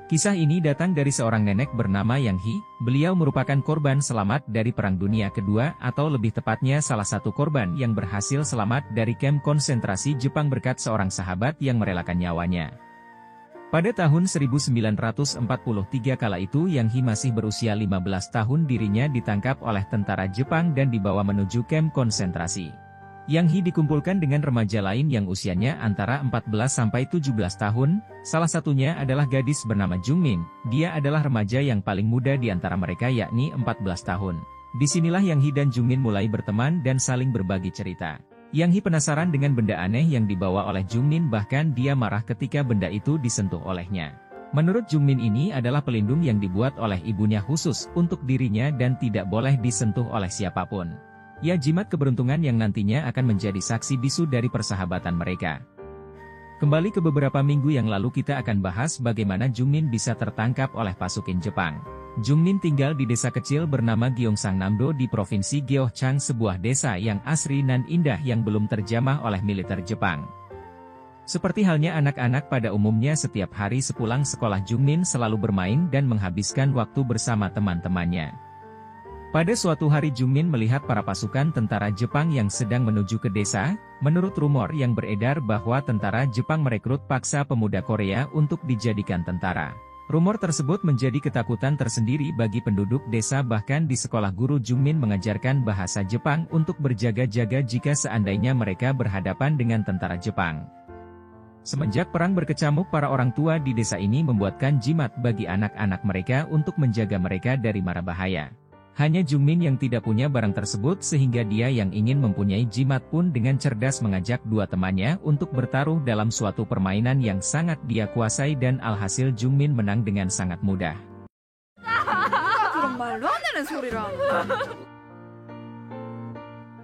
Kisah ini datang dari seorang nenek bernama Yang Hee. Beliau merupakan korban selamat dari Perang Dunia Kedua, atau lebih tepatnya salah satu korban yang berhasil selamat dari kamp konsentrasi Jepang berkat seorang sahabat yang merelakan nyawanya. Pada tahun 1943 kala itu Yang Hee masih berusia 15 tahun, dirinya ditangkap oleh tentara Jepang dan dibawa menuju kamp konsentrasi. Yang Hee dikumpulkan dengan remaja lain yang usianya antara 14-17 tahun, salah satunya adalah gadis bernama Jungmin. Dia adalah remaja yang paling muda di antara mereka, yakni 14 tahun. Disinilah Yang Hee dan Jungmin mulai berteman dan saling berbagi cerita. Yang Hee penasaran dengan benda aneh yang dibawa oleh Jungmin, bahkan dia marah ketika benda itu disentuh olehnya. Menurut Jungmin, ini adalah pelindung yang dibuat oleh ibunya khusus untuk dirinya dan tidak boleh disentuh oleh siapapun. Ya, jimat keberuntungan yang nantinya akan menjadi saksi bisu dari persahabatan mereka. Kembali ke beberapa minggu yang lalu, kita akan bahas bagaimana Jungmin bisa tertangkap oleh pasukan Jepang. Jungmin tinggal di desa kecil bernama Gyeongsangnam-do di provinsi Gyeochang, sebuah desa yang asri dan indah yang belum terjamah oleh militer Jepang. Seperti halnya anak-anak pada umumnya, setiap hari sepulang sekolah Jungmin selalu bermain dan menghabiskan waktu bersama teman-temannya. Pada suatu hari Jungmin melihat para pasukan tentara Jepang yang sedang menuju ke desa. Menurut rumor yang beredar bahwa tentara Jepang merekrut paksa pemuda Korea untuk dijadikan tentara. Rumor tersebut menjadi ketakutan tersendiri bagi penduduk desa, bahkan di sekolah guru Jungmin mengajarkan bahasa Jepang untuk berjaga-jaga jika seandainya mereka berhadapan dengan tentara Jepang. Semenjak perang berkecamuk, para orang tua di desa ini membuatkan jimat bagi anak-anak mereka untuk menjaga mereka dari mara bahaya. Hanya Jungmin yang tidak punya barang tersebut, sehingga dia yang ingin mempunyai jimat pun dengan cerdas mengajak dua temannya untuk bertaruh dalam suatu permainan yang sangat dia kuasai, dan alhasil Jungmin menang dengan sangat mudah.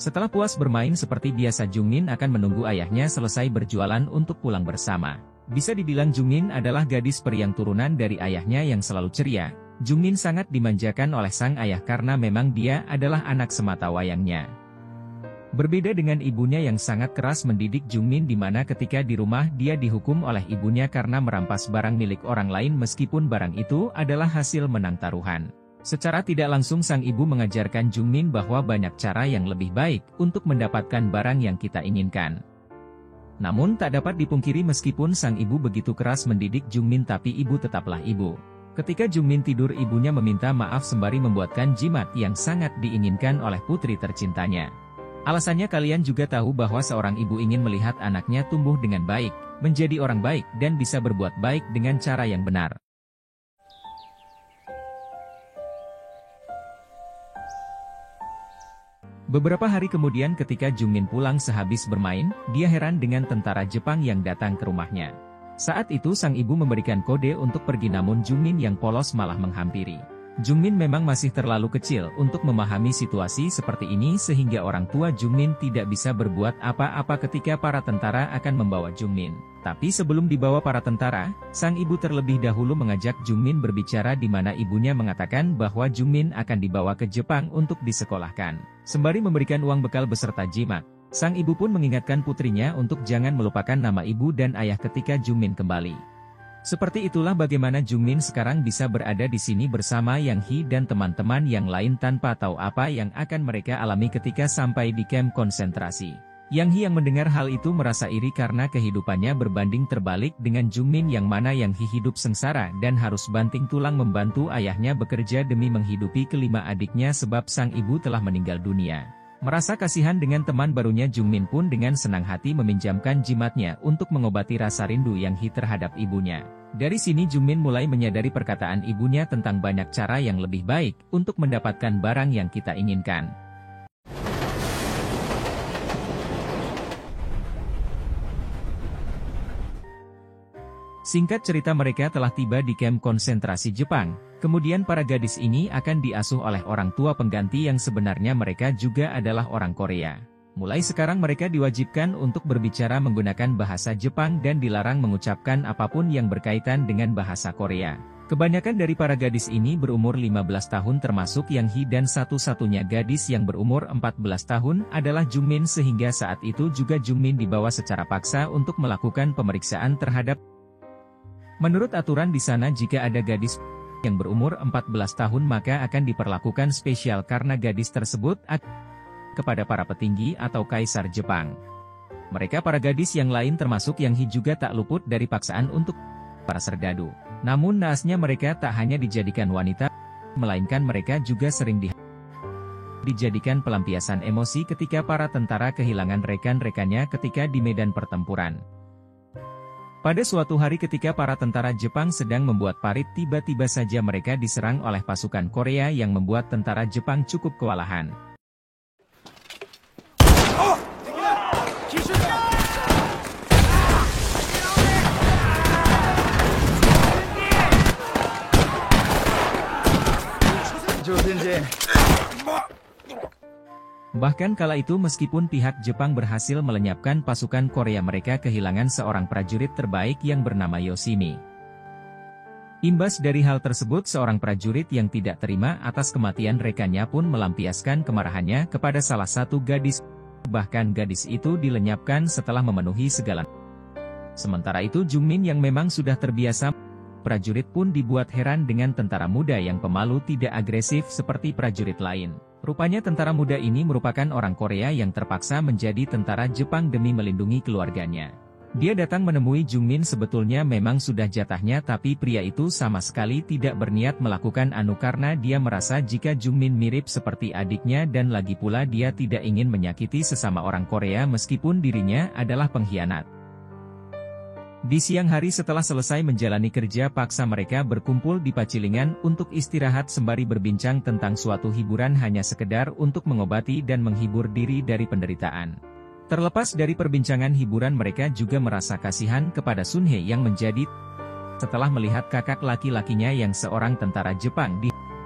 Setelah puas bermain seperti biasa, Jungmin akan menunggu ayahnya selesai berjualan untuk pulang bersama. Bisa dibilang Jungmin adalah gadis periang turunan dari ayahnya yang selalu ceria. Jungmin sangat dimanjakan oleh sang ayah karena memang dia adalah anak semata wayangnya. Berbeda dengan ibunya yang sangat keras mendidik Jungmin, di mana ketika di rumah dia dihukum oleh ibunya karena merampas barang milik orang lain meskipun barang itu adalah hasil menang taruhan. Secara tidak langsung sang ibu mengajarkan Jungmin bahwa banyak cara yang lebih baik untuk mendapatkan barang yang kita inginkan. Namun tak dapat dipungkiri, meskipun sang ibu begitu keras mendidik Jungmin, tapi ibu tetaplah ibu. Ketika Jungmin tidur, ibunya meminta maaf sembari membuatkan jimat yang sangat diinginkan oleh putri tercintanya. Alasannya, kalian juga tahu bahwa seorang ibu ingin melihat anaknya tumbuh dengan baik, menjadi orang baik, dan bisa berbuat baik dengan cara yang benar. Beberapa hari kemudian, ketika Jungmin pulang sehabis bermain, dia heran dengan tentara Jepang yang datang ke rumahnya. Saat itu sang ibu memberikan kode untuk pergi, namun Jungmin yang polos malah menghampiri. Jungmin memang masih terlalu kecil untuk memahami situasi seperti ini, sehingga orang tua Jungmin tidak bisa berbuat apa-apa ketika para tentara akan membawa Jungmin. Tapi sebelum dibawa para tentara, sang ibu terlebih dahulu mengajak Jungmin berbicara, di mana ibunya mengatakan bahwa Jungmin akan dibawa ke Jepang untuk disekolahkan. Sembari memberikan uang bekal beserta jimat, sang ibu pun mengingatkan putrinya untuk jangan melupakan nama ibu dan ayah ketika Jungmin kembali. Seperti itulah bagaimana Jungmin sekarang bisa berada di sini bersama Yang Hee dan teman-teman yang lain tanpa tahu apa yang akan mereka alami ketika sampai di kamp konsentrasi. Yang Hee yang mendengar hal itu merasa iri karena kehidupannya berbanding terbalik dengan Jungmin, yang mana Yang Hee hidup sengsara dan harus banting tulang membantu ayahnya bekerja demi menghidupi kelima adiknya sebab sang ibu telah meninggal dunia. Merasa kasihan dengan teman barunya, Jungmin pun dengan senang hati meminjamkan jimatnya untuk mengobati rasa rindu Yang Hee terhadap ibunya. Dari sini Jungmin mulai menyadari perkataan ibunya tentang banyak cara yang lebih baik untuk mendapatkan barang yang kita inginkan. Singkat cerita, mereka telah tiba di kamp konsentrasi Jepang. Kemudian para gadis ini akan diasuh oleh orang tua pengganti yang sebenarnya mereka juga adalah orang Korea. Mulai sekarang mereka diwajibkan untuk berbicara menggunakan bahasa Jepang dan dilarang mengucapkan apapun yang berkaitan dengan bahasa Korea. Kebanyakan dari para gadis ini berumur 15 tahun termasuk Yang Hee, dan satu-satunya gadis yang berumur 14 tahun adalah Jungmin, sehingga saat itu juga Jungmin dibawa secara paksa untuk melakukan pemeriksaan terhadap Menurut aturan di sana jika ada gadis yang berumur 14 tahun maka akan diperlakukan spesial karena gadis tersebut kepada para petinggi atau kaisar Jepang. Mereka para gadis yang lain termasuk Yang Hi juga tak luput dari paksaan untuk para serdadu. Namun naasnya mereka tak hanya dijadikan wanita, melainkan mereka juga sering dijadikan pelampiasan emosi ketika para tentara kehilangan rekan-rekannya ketika di medan pertempuran. Pada suatu hari ketika para tentara Jepang sedang membuat parit tiba-tiba saja mereka diserang oleh pasukan Korea yang membuat tentara Jepang cukup kewalahan. Bahkan kala itu meskipun pihak Jepang berhasil melenyapkan pasukan Korea mereka kehilangan seorang prajurit terbaik yang bernama Yoshimi. Imbas dari hal tersebut seorang prajurit yang tidak terima atas kematian rekannya pun melampiaskan kemarahannya kepada salah satu gadis. Bahkan gadis itu dilenyapkan setelah memenuhi segala. Sementara itu Jungmin yang memang sudah terbiasa prajurit pun dibuat heran dengan tentara muda yang pemalu tidak agresif seperti prajurit lain. Rupanya tentara muda ini merupakan orang Korea yang terpaksa menjadi tentara Jepang demi melindungi keluarganya. Dia datang menemui Jungmin sebetulnya memang sudah jatahnya tapi pria itu sama sekali tidak berniat melakukan karena dia merasa jika Jungmin mirip seperti adiknya dan lagi pula dia tidak ingin menyakiti sesama orang Korea meskipun dirinya adalah pengkhianat. Di siang hari setelah selesai menjalani kerja paksa mereka berkumpul di Pacilingan untuk istirahat sembari berbincang tentang suatu hiburan hanya sekedar untuk mengobati dan menghibur diri dari penderitaan. Terlepas dari perbincangan hiburan mereka juga merasa kasihan kepada Sun He yang menjadi setelah melihat kakak laki-lakinya yang seorang tentara Jepang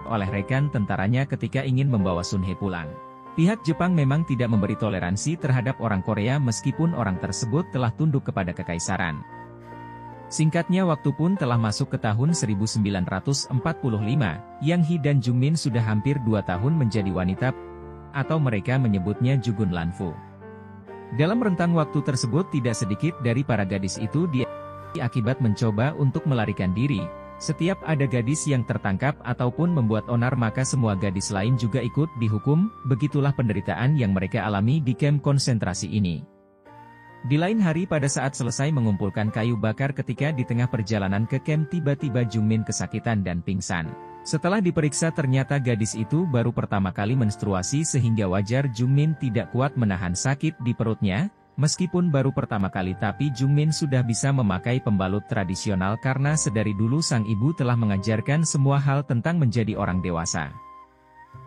oleh rekan tentaranya ketika ingin membawa Sun He pulang. Pihak Jepang memang tidak memberi toleransi terhadap orang Korea meskipun orang tersebut telah tunduk kepada kekaisaran. Singkatnya waktu pun telah masuk ke tahun 1945, Yang Hi dan Jungmin sudah hampir 2 tahun menjadi wanita, atau mereka menyebutnya Jugun Lanfu. Dalam rentang waktu tersebut tidak sedikit dari para gadis itu akibat mencoba untuk melarikan diri. Setiap ada gadis yang tertangkap ataupun membuat onar maka semua gadis lain juga ikut dihukum, begitulah penderitaan yang mereka alami di kamp konsentrasi ini. Di lain hari pada saat selesai mengumpulkan kayu bakar ketika di tengah perjalanan ke kamp tiba-tiba Jungmin kesakitan dan pingsan. Setelah diperiksa ternyata gadis itu baru pertama kali menstruasi sehingga wajar Jungmin tidak kuat menahan sakit di perutnya. Meskipun baru pertama kali tapi Jungmin sudah bisa memakai pembalut tradisional karena sedari dulu sang ibu telah mengajarkan semua hal tentang menjadi orang dewasa.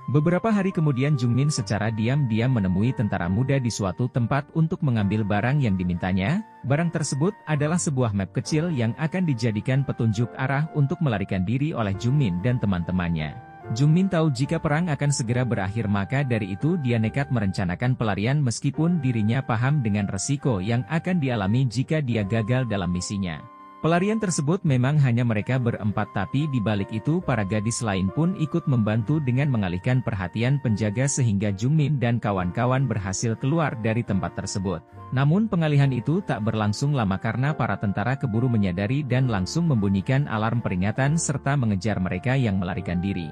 Beberapa hari kemudian Jungmin secara diam-diam menemui tentara muda di suatu tempat untuk mengambil barang yang dimintanya. Barang tersebut adalah sebuah map kecil yang akan dijadikan petunjuk arah untuk melarikan diri oleh Jungmin dan teman-temannya. Jungmin tahu jika perang akan segera berakhir maka dari itu dia nekat merencanakan pelarian meskipun dirinya paham dengan resiko yang akan dialami jika dia gagal dalam misinya. Pelarian tersebut memang hanya mereka berempat tapi di balik itu para gadis lain pun ikut membantu dengan mengalihkan perhatian penjaga sehingga Jungmin dan kawan-kawan berhasil keluar dari tempat tersebut. Namun pengalihan itu tak berlangsung lama karena para tentara keburu menyadari dan langsung membunyikan alarm peringatan serta mengejar mereka yang melarikan diri.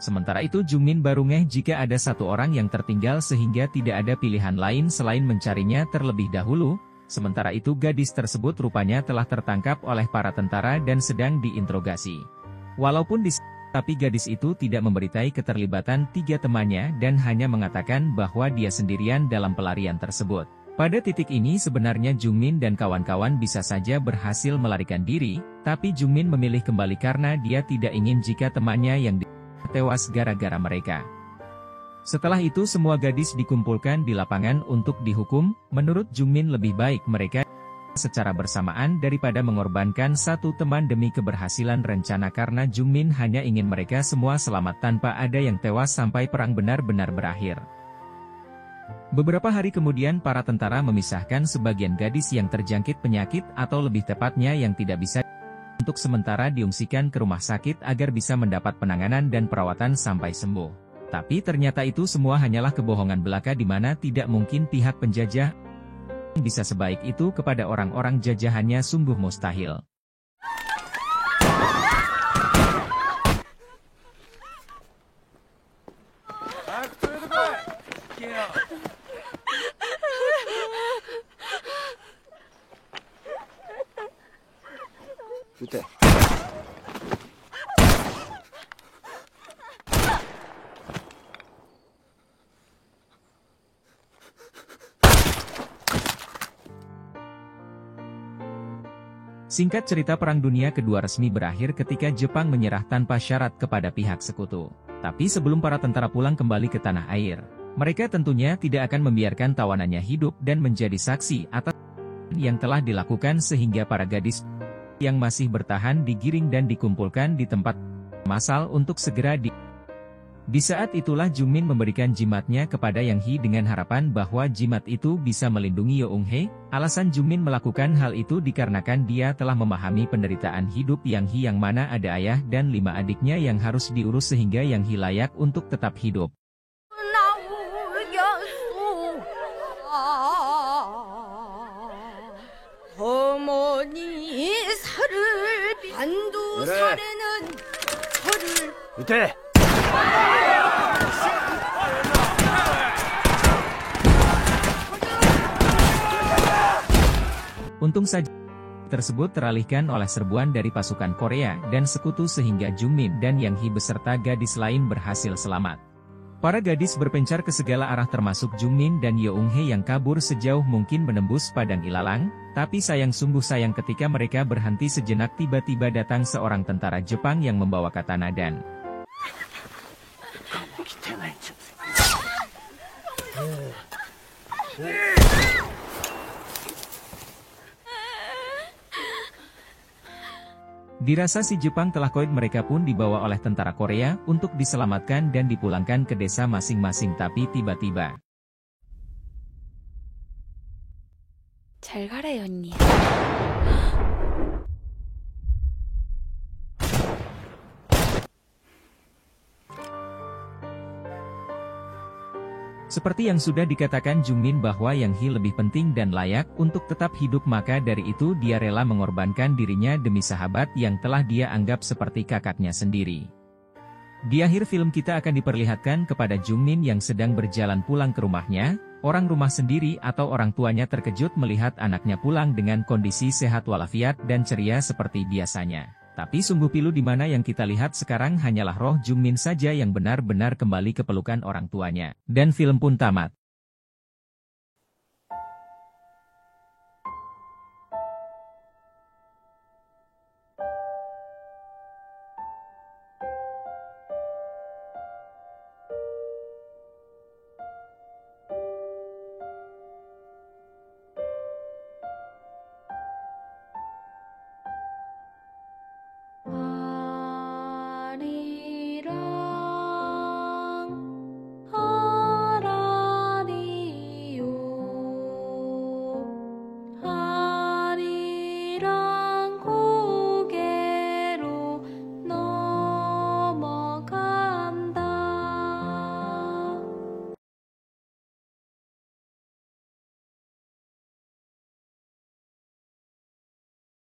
Sementara itu Jungmin baru ngeh jika ada satu orang yang tertinggal sehingga tidak ada pilihan lain selain mencarinya terlebih dahulu. Sementara itu gadis tersebut rupanya telah tertangkap oleh para tentara dan sedang diinterogasi. Walaupun tapi gadis itu tidak memberitahu keterlibatan 3 temannya dan hanya mengatakan bahwa dia sendirian dalam pelarian tersebut. Pada titik ini sebenarnya Jungmin dan kawan-kawan bisa saja berhasil melarikan diri, tapi Jungmin memilih kembali karena dia tidak ingin jika temannya yang tewas gara-gara mereka. Setelah itu semua gadis dikumpulkan di lapangan untuk dihukum. Menurut Jungmin lebih baik mereka secara bersamaan daripada mengorbankan satu teman demi keberhasilan rencana karena Jungmin hanya ingin mereka semua selamat tanpa ada yang tewas sampai perang benar-benar berakhir. Beberapa hari kemudian para tentara memisahkan sebagian gadis yang terjangkit penyakit atau lebih tepatnya yang tidak bisa untuk sementara diungsikan ke rumah sakit agar bisa mendapat penanganan dan perawatan sampai sembuh. Tapi ternyata itu semua hanyalah kebohongan belaka di mana tidak mungkin pihak penjajah bisa sebaik itu kepada orang-orang jajahannya sungguh mustahil. Ute. Singkat cerita, Perang Dunia Kedua resmi berakhir ketika Jepang menyerah tanpa syarat kepada pihak sekutu. Tapi sebelum para tentara pulang kembali ke tanah air, mereka tentunya tidak akan membiarkan tawanannya hidup dan menjadi saksi atas yang telah dilakukan, sehingga para gadis yang masih bertahan digiring dan dikumpulkan di tempat massal untuk segera Di saat itulah Jungmin memberikan jimatnya kepada Yang Hee dengan harapan bahwa jimat itu bisa melindungi Yeong-hye. Alasan Jungmin melakukan hal itu dikarenakan dia telah memahami penderitaan hidup Yang Hee, yang mana ada ayah dan 5 adiknya yang harus diurus, sehingga Yang Hee layak untuk tetap hidup. Ute. Untung saja tersebut teralihkan oleh serbuan dari pasukan Korea dan sekutu, sehingga Jungmin dan Yang Hee beserta gadis lain berhasil selamat. Para gadis berpencar ke segala arah, termasuk Jungmin dan Yeong-hye yang kabur sejauh mungkin menembus padang ilalang. Tapi sungguh sayang ketika mereka berhenti sejenak, tiba-tiba datang seorang tentara Jepang yang membawa katana dan dirasa si Jepang telah koid, mereka pun dibawa oleh tentara Korea untuk diselamatkan dan dipulangkan ke desa masing-masing. Tapi tiba-tiba 잘 가라, 언니. seperti yang sudah dikatakan Jungmin bahwa Yang Hee lebih penting dan layak untuk tetap hidup, maka dari itu dia rela mengorbankan dirinya demi sahabat yang telah dia anggap seperti kakaknya sendiri. Di akhir film kita akan diperlihatkan kepada Jungmin yang sedang berjalan pulang ke rumahnya. Orang rumah sendiri atau orang tuanya terkejut melihat anaknya pulang dengan kondisi sehat walafiat dan ceria seperti biasanya. Tapi sungguh pilu, di mana yang kita lihat sekarang hanyalah roh Jungmin saja yang benar-benar kembali ke pelukan orang tuanya. Dan film pun tamat.